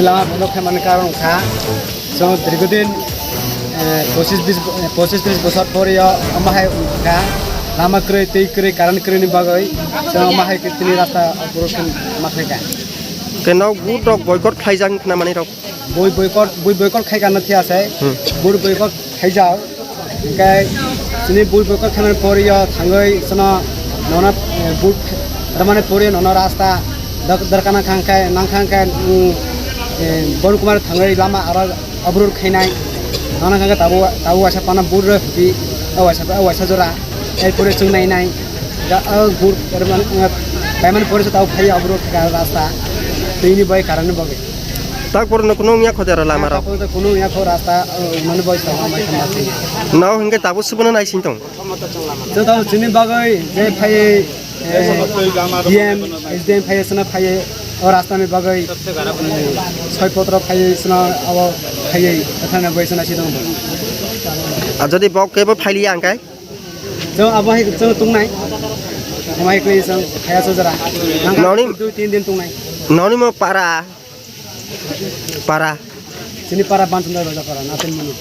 lama bondok kemana karong kha so dirigodin 25-20 বছর পরে আমায় kha lama kre tei kre karan kre ni bagai so amahay kitni rasta অবরোধ মাখেকা কেন good dog boycott খাইজান না মানে rock বই বয়কট খাইকা নাথি আছে বুড বয়কট খাইজাও কাই সিনি বই বয়কট খানার পরে থাঙ্গই সনা ননা বুড মানে পরে ননা রাস্তা দরকানা খাংখায় নাংখাংখায় বড় কুমার থাঙ্গই লামা আবার অবরোধ খাইনাই নানা খাঙ্গা তাবু আসা পানা বুড রহি আওয়াসা জোড়া এরপরে চুনাই নাই বুড পেমেন্ট পরে তাও খাই অবরোধ রাস্তা ini boy karena bagai. Tak pernah kuno nyak khoda lama rok. Kuno nyak kho rasta mana boy sama macam macam. Now hingga tabu sebenarnya naik sintong. So tahu sini bagai, je pay DM, SDM pay sana pay और रास्ता में बागई छय पत्र pay sana अब pay अथाना boy sana sidong. Jadi bok ke pay angkai. So अब है so tung नाई. हमारे कोई संग pay so जरा. Noni 2-3 दिन tung नाई. Noni mau para. Sini para bantuan dari para, nanti mana.